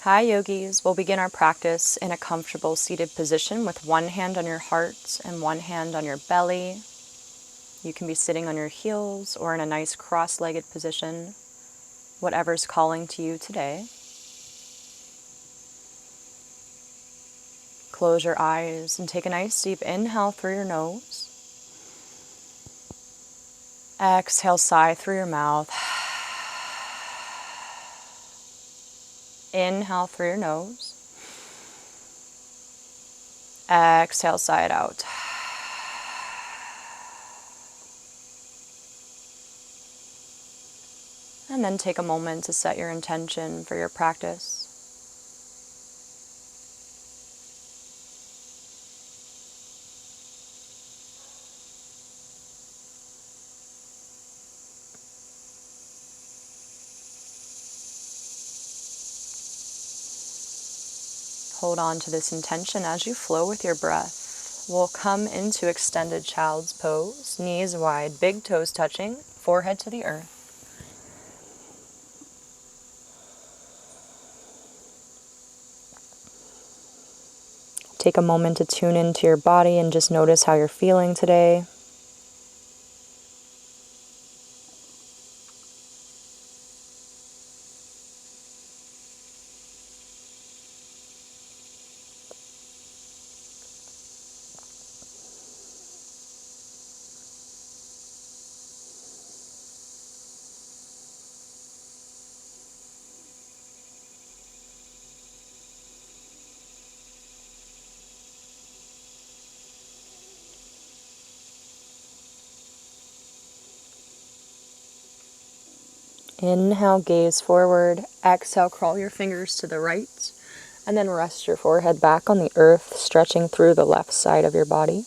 Hi yogis, we'll begin our practice in a comfortable seated position with one hand on your heart and one hand on your belly. You can be sitting on your heels or in a nice cross-legged position, whatever's calling to you today. Close your eyes and take a nice deep inhale through your nose. Exhale, sigh through your mouth. Inhale through your nose. Exhale, sigh it out. And then take a moment to set your intention for your practice. Hold on to this intention as you flow with your breath. We'll come into extended child's pose, knees wide, big toes touching, forehead to the earth. Take a moment to tune into your body and just notice how you're feeling today. Inhale, gaze forward. Exhale, crawl your fingers to the right. And then rest your forehead back on the earth, stretching through the left side of your body.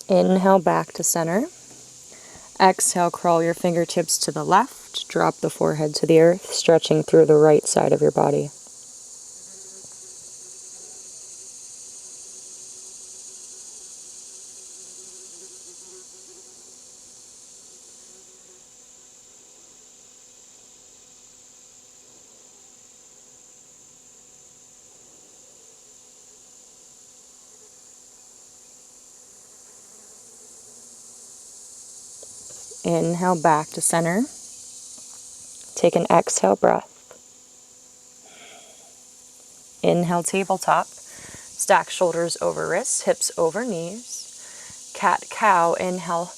Inhale, back to center. Exhale, crawl your fingertips to the left. Drop the forehead to the earth, stretching through the right side of your body. Inhale, back to center. Take an exhale breath. Inhale, tabletop. Stack shoulders over wrists, hips over knees. Cat-cow. Inhale,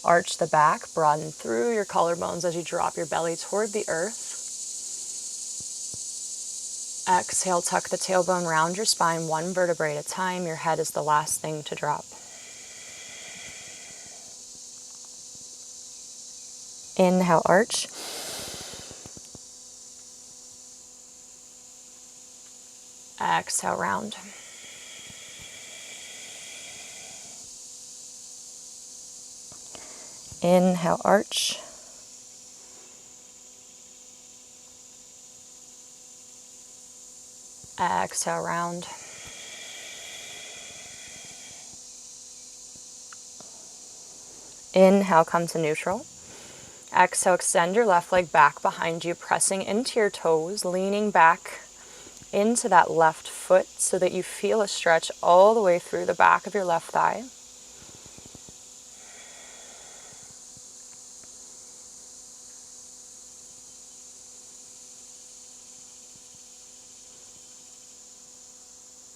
arch the back, broaden through your collarbones as you drop your belly toward the earth. Exhale, tuck the tailbone, round your spine one vertebrae at a time. Your head is the last thing to drop. Inhale, arch. Exhale, round. Inhale, arch. Exhale, round. Inhale, come to neutral. Exhale, extend your left leg back behind you, pressing into your toes, leaning back into that left foot so that you feel a stretch all the way through the back of your left thigh.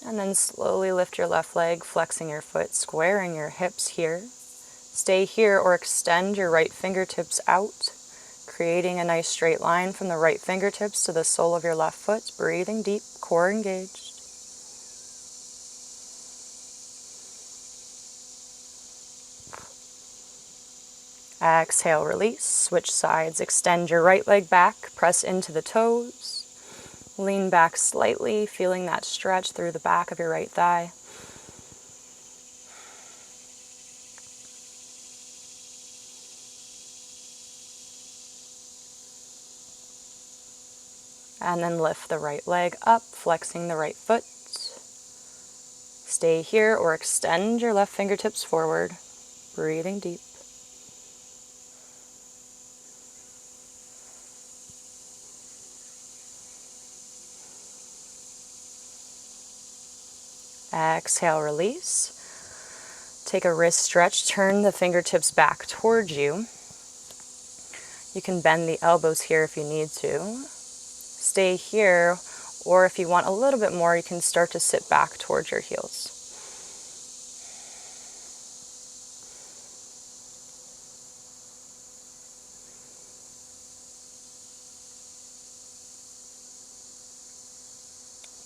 And then slowly lift your left leg, flexing your foot, squaring your hips here. Stay here or extend your right fingertips out, creating a nice straight line from the right fingertips to the sole of your left foot. Breathing deep, core engaged. Exhale, release. Switch sides. Extend your right leg back, press into the toes. Lean back slightly, feeling that stretch through the back of your right thigh. And then lift the right leg up, flexing the right foot. Stay here or extend your left fingertips forward, breathing deep. Exhale, release. Take a wrist stretch, turn the fingertips back towards you. You can bend the elbows here if you need to. Stay here, or if you want a little bit more, you can start to sit back towards your heels.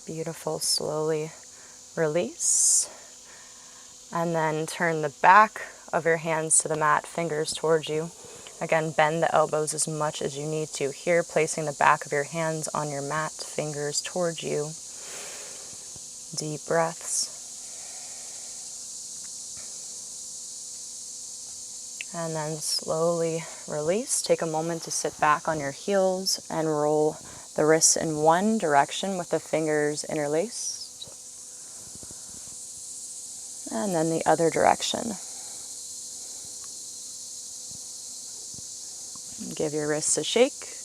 Beautiful, slowly release. And then turn the back of your hands to the mat, fingers towards you. Again, bend the elbows as much as you need to. Here, placing the back of your hands on your mat, fingers towards you. Deep breaths. And then slowly release. Take a moment to sit back on your heels and roll the wrists in one direction with the fingers interlaced. And then the other direction. Give your wrists a shake.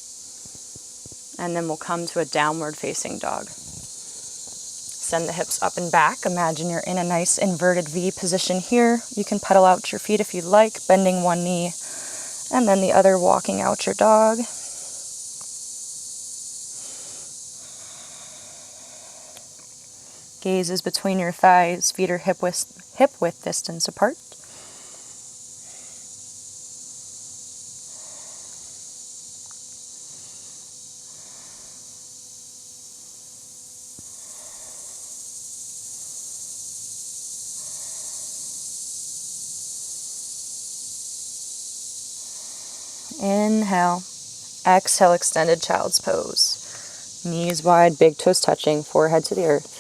And then we'll come to a downward facing dog. Send the hips up and back. Imagine you're in a nice inverted V position here. You can pedal out your feet if you'd like, bending one knee and then the other, walking out your dog. Gaze is between your thighs, feet are hip width distance apart. Inhale. Exhale, extended child's pose. Knees wide, big toes touching, forehead to the earth.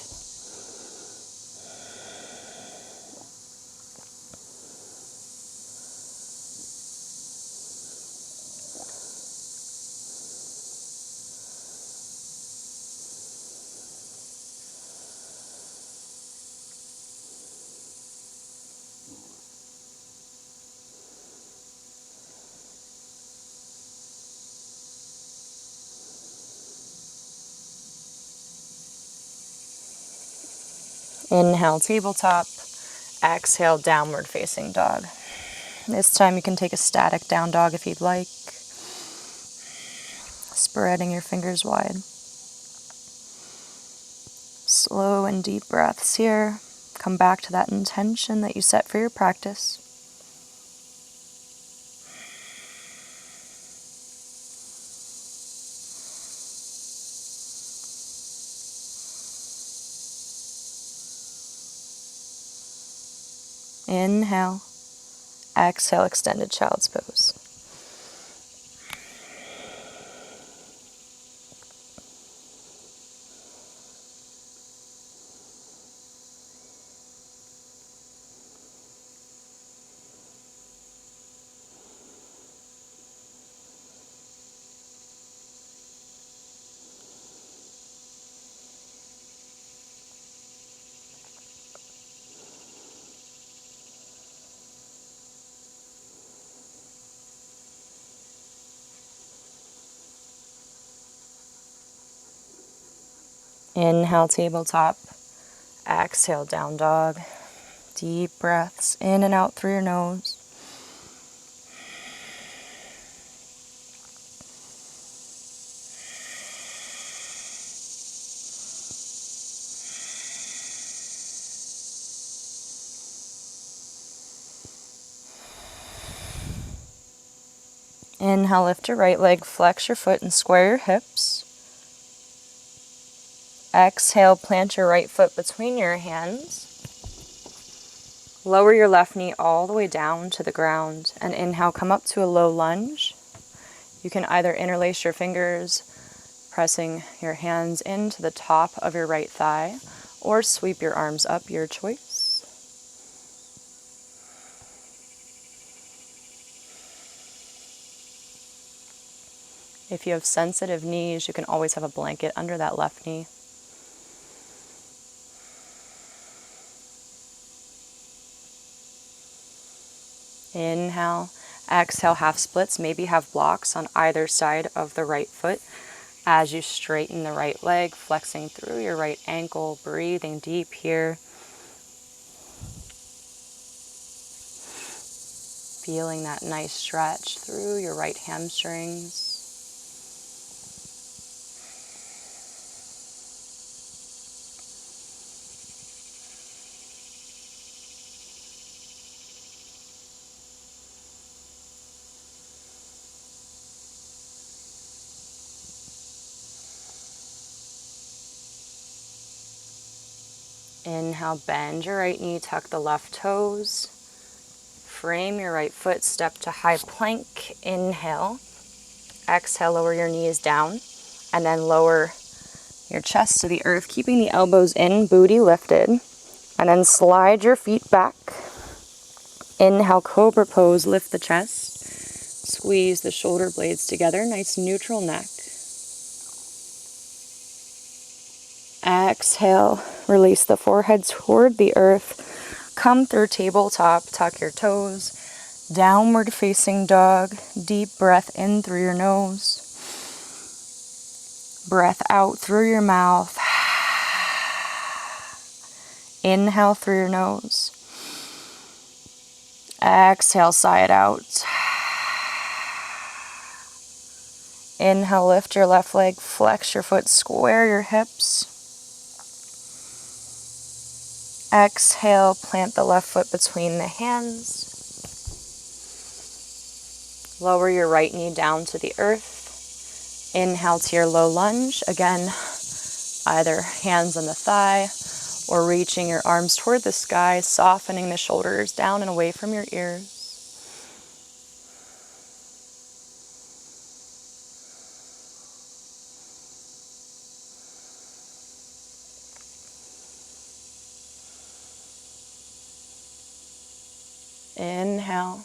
Inhale, tabletop. Exhale, downward facing dog. This time you can take a static down dog if you'd like. Spreading your fingers wide. Slow and deep breaths here. Come back to that intention that you set for your practice. Inhale. Exhale, extended child's pose. Inhale, tabletop. Exhale, down dog. Deep breaths in and out through your nose. Inhale, lift your right leg, flex your foot and square your hips. Exhale, plant your right foot between your hands. Lower your left knee all the way down to the ground. And inhale, come up to a low lunge. You can either interlace your fingers, pressing your hands into the top of your right thigh, or sweep your arms up, your choice. If you have sensitive knees, you can always have a blanket under that left knee. Inhale, exhale, half splits. Maybe have blocks on either side of the right foot as you straighten the right leg, flexing through your right ankle, breathing deep here. Feeling that nice stretch through your right hamstrings. Inhale, bend your right knee, tuck the left toes. Frame your right foot, step to high plank. Inhale. Exhale, lower your knees down. And then lower your chest to the earth, keeping the elbows in, booty lifted. And then slide your feet back. Inhale, cobra pose, lift the chest. Squeeze the shoulder blades together, nice neutral neck. Exhale, release the forehead toward the earth. Come through tabletop, tuck your toes. Downward facing dog, deep breath in through your nose. Breath out through your mouth. Inhale through your nose. Exhale, sigh it out. Inhale, lift your left leg, flex your foot, square your hips. Exhale, plant the left foot between the hands. Lower your right knee down to the earth. Inhale to your low lunge. Again, either hands on the thigh or reaching your arms toward the sky, softening the shoulders down and away from your ears. Inhale.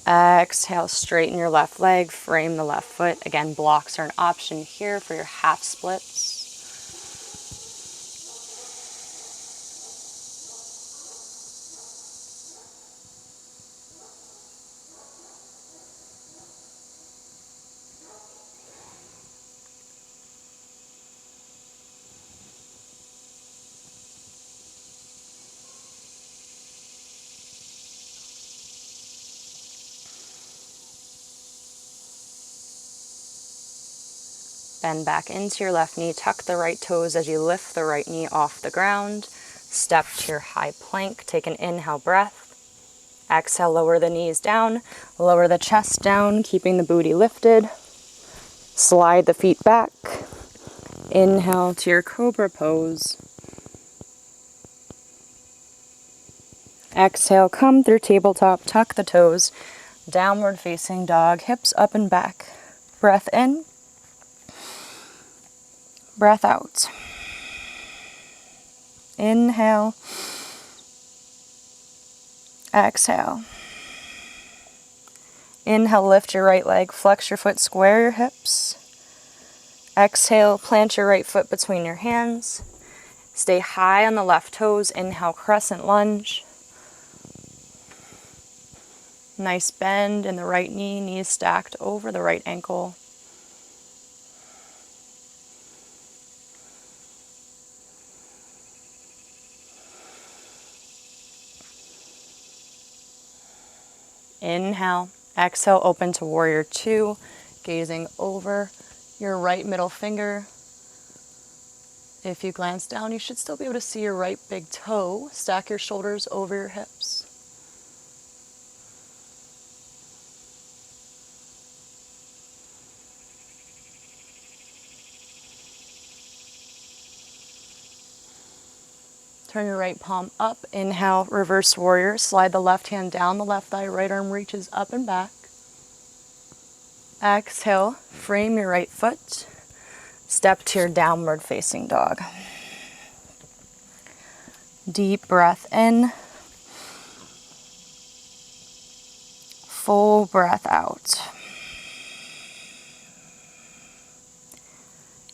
Exhale, straighten your left leg, frame the left foot. Again, blocks are an option here for your half splits. Bend back into your left knee, tuck the right toes as you lift the right knee off the ground. Step to your high plank, take an inhale breath. Exhale, lower the knees down, lower the chest down, keeping the booty lifted. Slide the feet back. Inhale to your cobra pose. Exhale, come through tabletop, tuck the toes. Downward facing dog, hips up and back. Breath in. Breath out. Inhale. Exhale. Inhale, lift your right leg, flex your foot, square your hips. Exhale, plant your right foot between your hands. Stay high on the left toes. Inhale, crescent lunge. Nice bend in the right knee, knees stacked over the right ankle. Inhale. Exhale, open to warrior two, gazing over your right middle finger. If you glance down, you should still be able to see your right big toe. Stack your shoulders over your hips. Turn your right palm up. Inhale, reverse warrior. Slide the left hand down the left thigh. Right arm reaches up and back. Exhale, frame your right foot. Step to your downward facing dog. Deep breath in. Full breath out.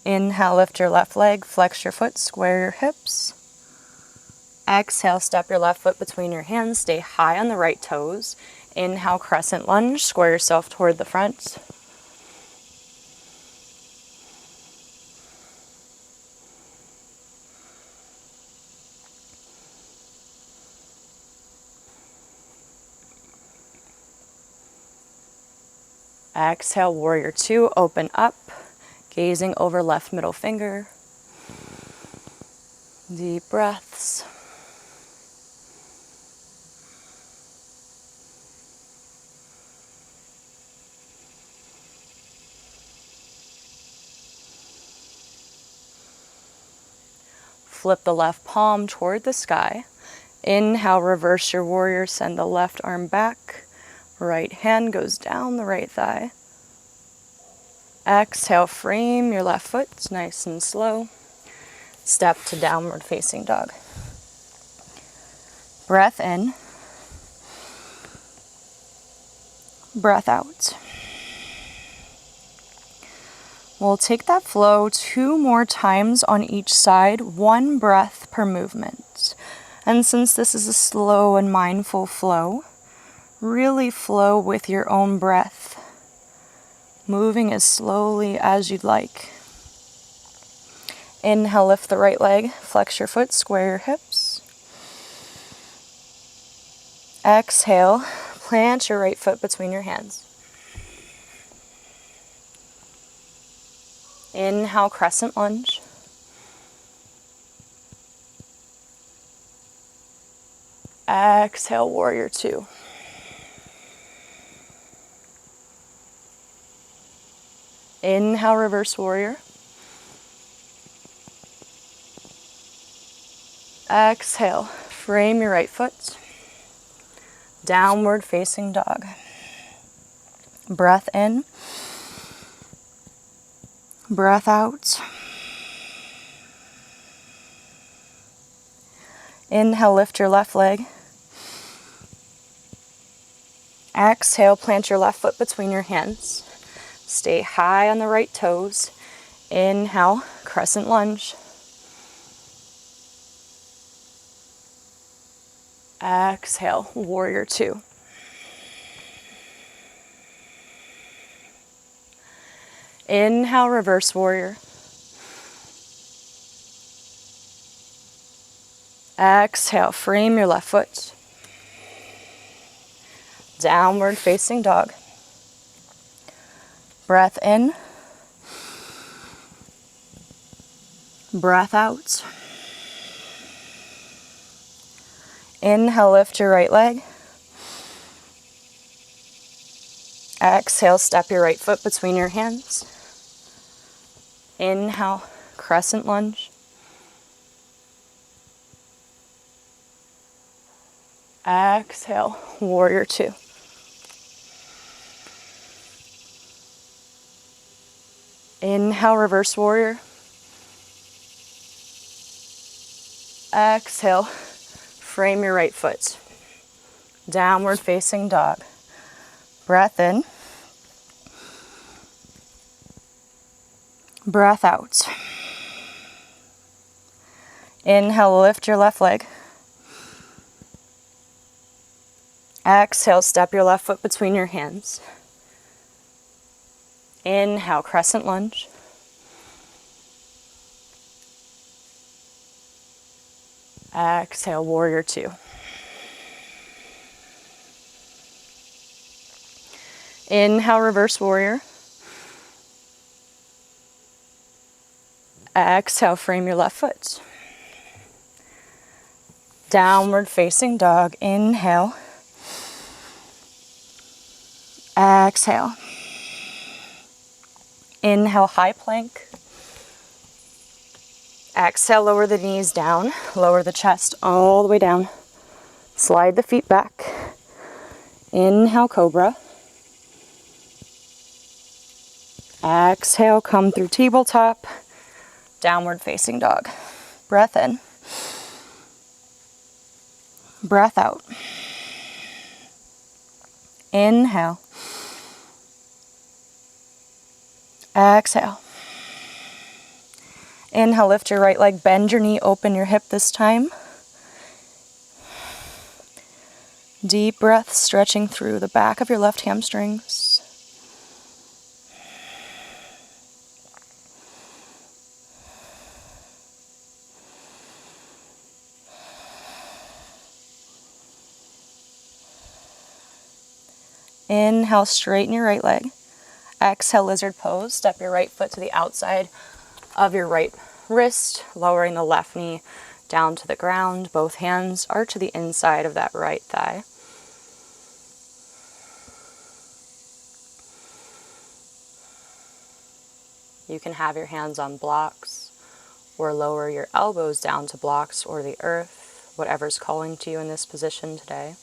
Inhale, lift your left leg, flex your foot, square your hips. Exhale, step your left foot between your hands, stay high on the right toes. Inhale, crescent lunge, square yourself toward the front. Exhale, warrior two, open up, gazing over left middle finger. Deep breaths. Flip the left palm toward the sky. Inhale, reverse your warrior, send the left arm back. Right hand goes down the right thigh. Exhale, frame your left foot, nice and slow. Step to downward facing dog. Breath in. Breath out. We'll take that flow 2 more times on each side, 1 breath per movement. And since this is a slow and mindful flow, really flow with your own breath, moving as slowly as you'd like. Inhale, lift the right leg, flex your foot, square your hips. Exhale, plant your right foot between your hands. Inhale, crescent lunge. Exhale, warrior two. Inhale, reverse warrior. Exhale, frame your right foot. Downward facing dog. Breath in. Breath out. Inhale, lift your left leg. Exhale, plant your left foot between your hands. Stay high on the right toes. Inhale, crescent lunge. Exhale, warrior two. Inhale, reverse warrior. Exhale, frame your left foot. Downward facing dog. Breath in. Breath out. Inhale, lift your right leg. Exhale, step your right foot between your hands. Inhale, crescent lunge. Exhale, warrior two. Inhale, reverse warrior. Exhale, frame your right foot. Downward facing dog. Breath in. Breath out. Inhale, lift your left leg. Exhale, step your left foot between your hands. Inhale, crescent lunge. Exhale, warrior two. Inhale, reverse warrior. Exhale, frame your left foot. Downward facing dog. Inhale. Exhale. Inhale, high plank. Exhale, lower the knees down. Lower the chest all the way down. Slide the feet back. Inhale, cobra. Exhale, come through tabletop. Downward facing dog. Breath in. Breath out. Inhale. Exhale. Inhale, lift your right leg, bend your knee, open your hip this time. Deep breath, stretching through the back of your left hamstrings. Inhale, straighten your right leg. Exhale, lizard pose. Step your right foot to the outside of your right wrist, lowering the left knee down to the ground. Both hands are to the inside of that right thigh. You can have your hands on blocks or lower your elbows down to blocks or the earth, whatever's calling to you in this position today.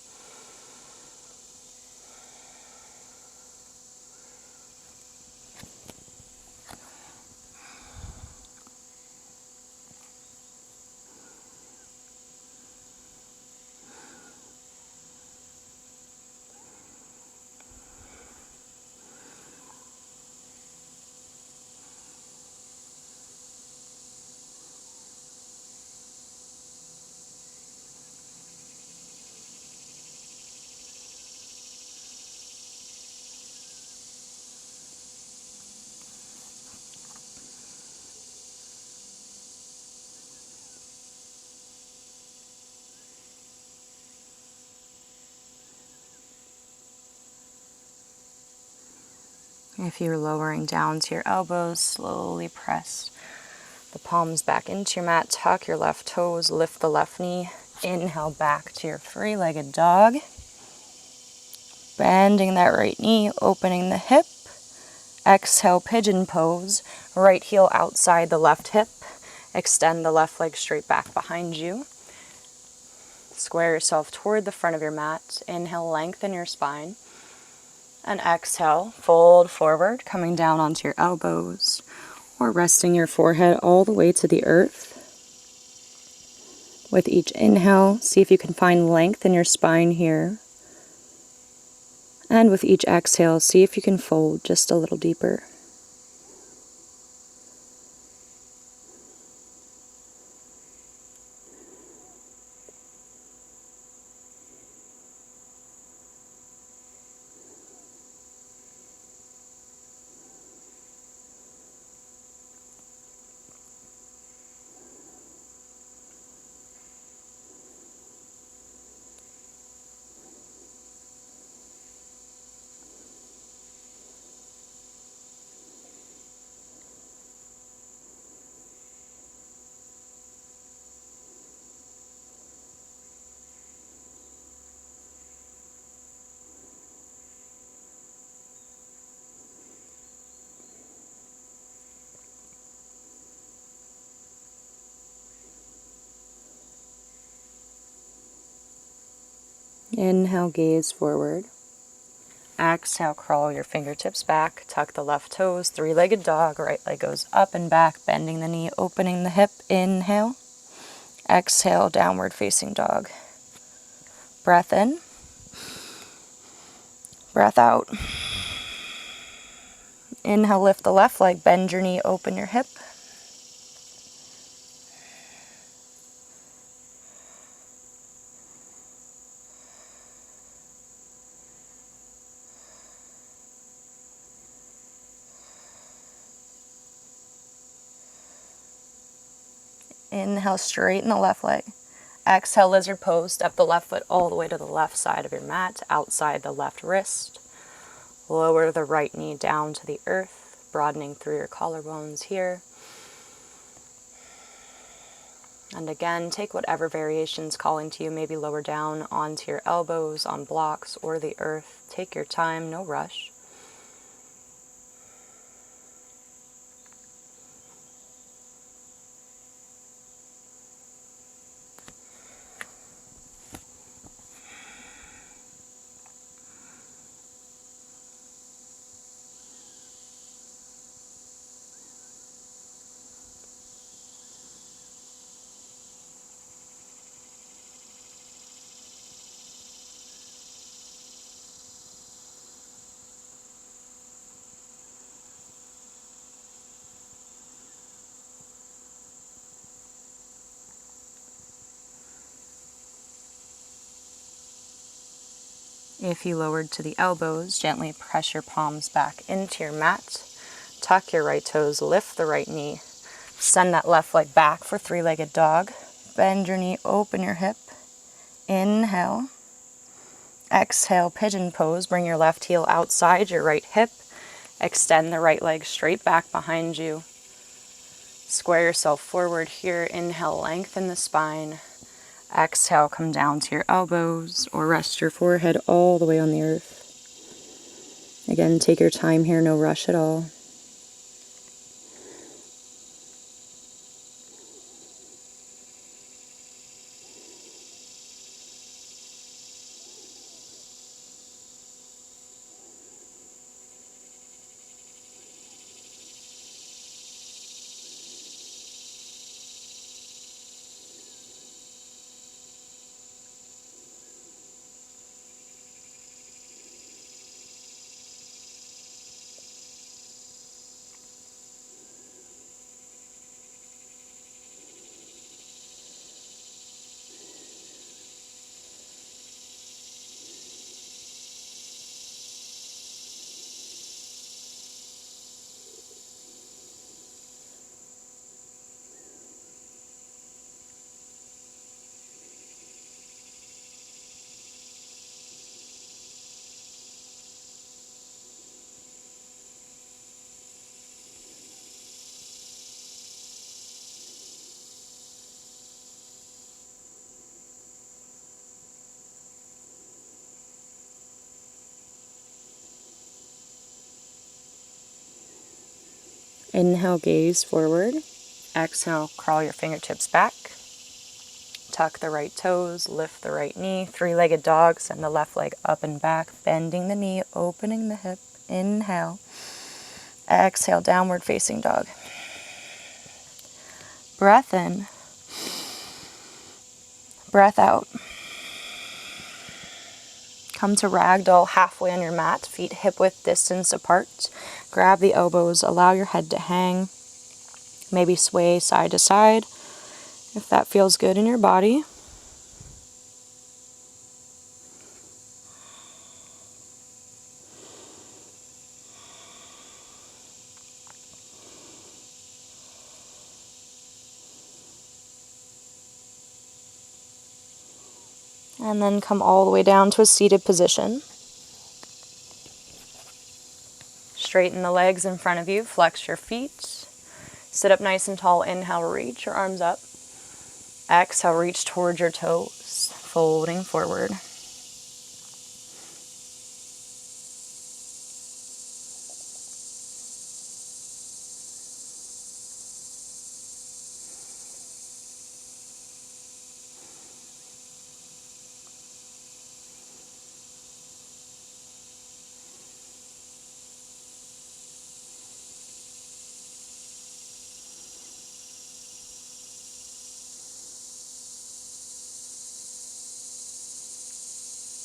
If you're lowering down to your elbows, slowly press the palms back into your mat. Tuck your left toes, lift the left knee. Inhale back to your three-legged dog. Bending that right knee, opening the hip. Exhale, pigeon pose. Right heel outside the left hip. Extend the left leg straight back behind you. Square yourself toward the front of your mat. Inhale, lengthen your spine. And exhale, fold forward, coming down onto your elbows or resting your forehead all the way to the earth. With each inhale, see if you can find length in your spine here. And with each exhale, see if you can fold just a little deeper. Inhale, gaze forward. Exhale, crawl your fingertips back, tuck the left toes, three-legged dog, right leg goes up and back, bending the knee, opening the hip. Inhale. Exhale, downward facing dog. Breath in. Breath out. Inhale, lift the left leg, bend your knee, open your hip. Inhale, straighten the left leg. Exhale, lizard pose. Step the left foot all the way to the left side of your mat, outside the left wrist. Lower the right knee down to the earth, broadening through your collarbones here. And again, take whatever variation's calling to you, maybe lower down onto your elbows, on blocks, or the earth. Take your time, no rush. If you lowered to the elbows, gently press your palms back into your mat. Tuck your right toes, lift the right knee. Send that left leg back for three-legged dog. Bend your knee, open your hip. Inhale. Exhale, pigeon pose. Bring your left heel outside your right hip. Extend the right leg straight back behind you. Square yourself forward here. Inhale, lengthen the spine. Exhale, come down to your elbows or rest your forehead all the way on the earth. Again, take your time here, no rush at all. Inhale, gaze forward. Exhale, crawl your fingertips back. Tuck the right toes, lift the right knee. Three-legged dog, send the left leg up and back, bending the knee, opening the hip. Inhale. Exhale, downward facing dog. Breath in. Breath out. Come to ragdoll halfway on your mat, feet hip-width distance apart. Grab the elbows, allow your head to hang. Maybe sway side to side if that feels good in your body. And then come all the way down to a seated position. Straighten the legs in front of you, flex your feet. Sit up nice and tall, inhale, reach your arms up. Exhale, reach towards your toes, folding forward.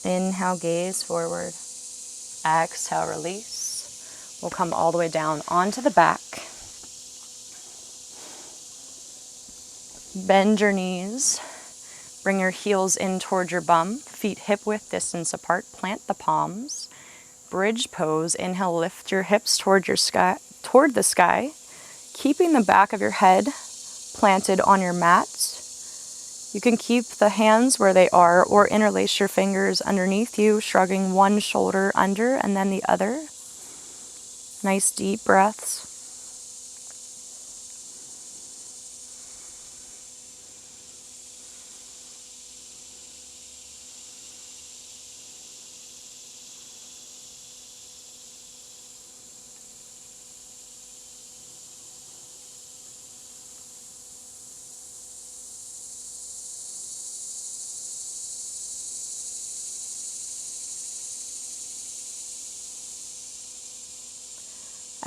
Inhale, gaze forward. Exhale, release. We'll come all the way down onto the back. Bend your knees. Bring your heels in towards your bum. Feet hip-width distance apart. Plant the palms. Bridge pose. Inhale, lift your hips toward the sky. Keeping the back of your head planted on your mat. You can keep the hands where they are or interlace your fingers underneath you, shrugging one shoulder under and then the other. Nice deep breaths.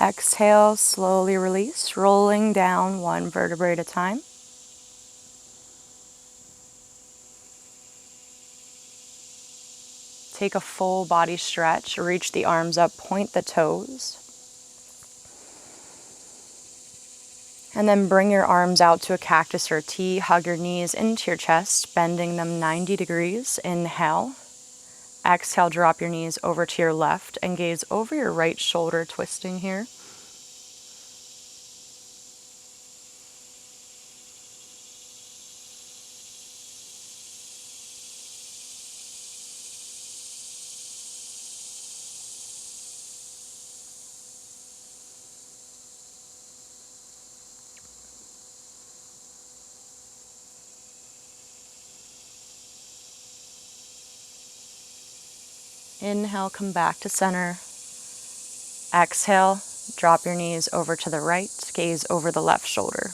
Exhale, slowly release, rolling down one vertebrae at a time. Take a full body stretch, reach the arms up, point the toes. And then bring your arms out to a cactus or a T. Hug your knees into your chest, bending them 90 degrees. Inhale. Exhale, drop your knees over to your left and gaze over your right shoulder, twisting here. Inhale, come back to center. Exhale, drop your knees over to the right, gaze over the left shoulder.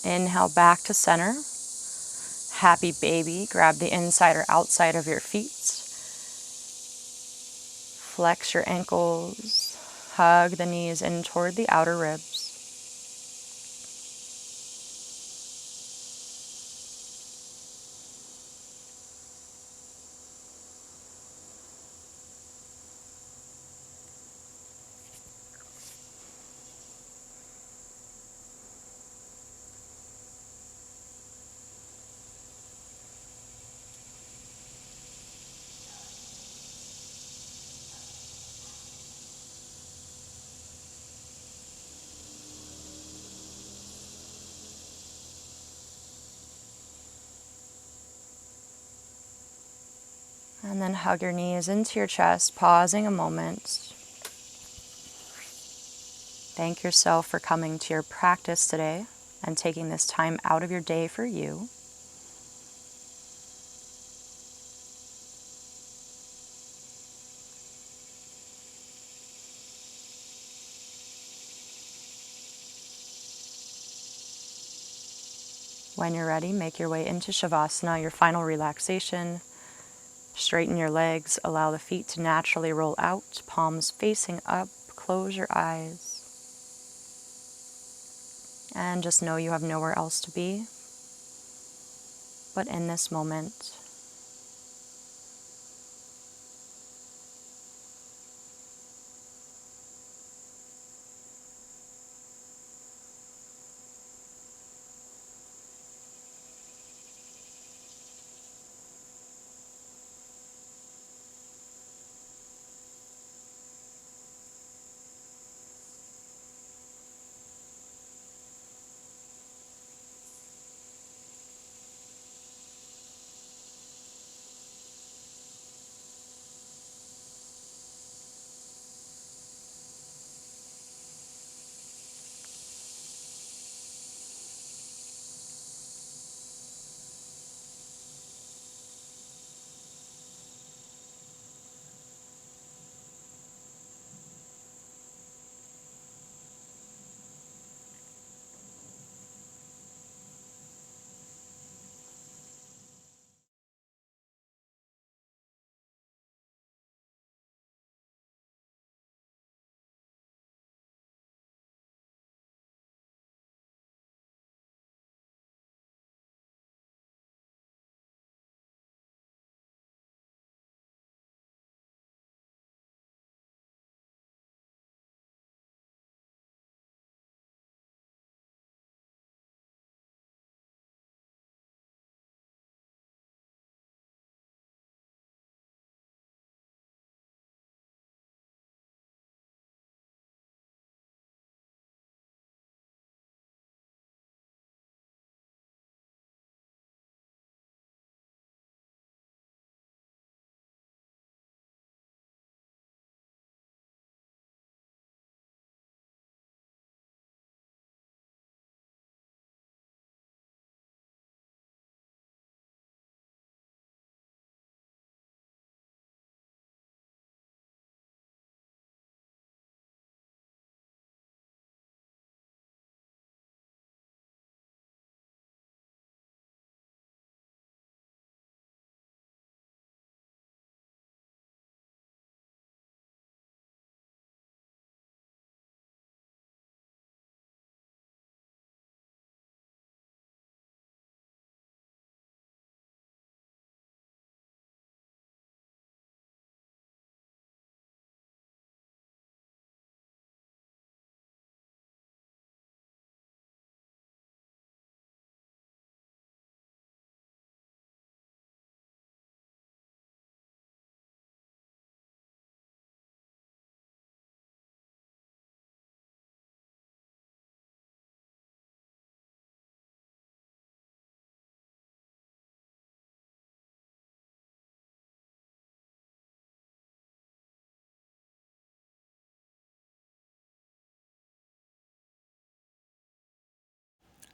Inhale, back to center. Happy baby, grab the inside or outside of your feet. Flex your ankles. Hug the knees in toward the outer ribs. And then hug your knees into your chest, pausing a moment. Thank yourself for coming to your practice today and taking this time out of your day for you. When you're ready, make your way into Shavasana, your final relaxation. Straighten your legs, allow the feet to naturally roll out, palms facing up, close your eyes. And just know you have nowhere else to be but in this moment.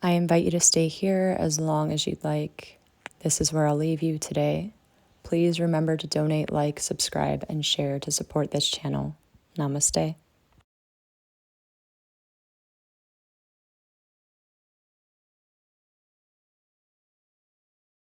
I invite you to stay here as long as you'd like. This is where I'll leave you today. Please remember to donate, like, subscribe, and share to support this channel. Namaste.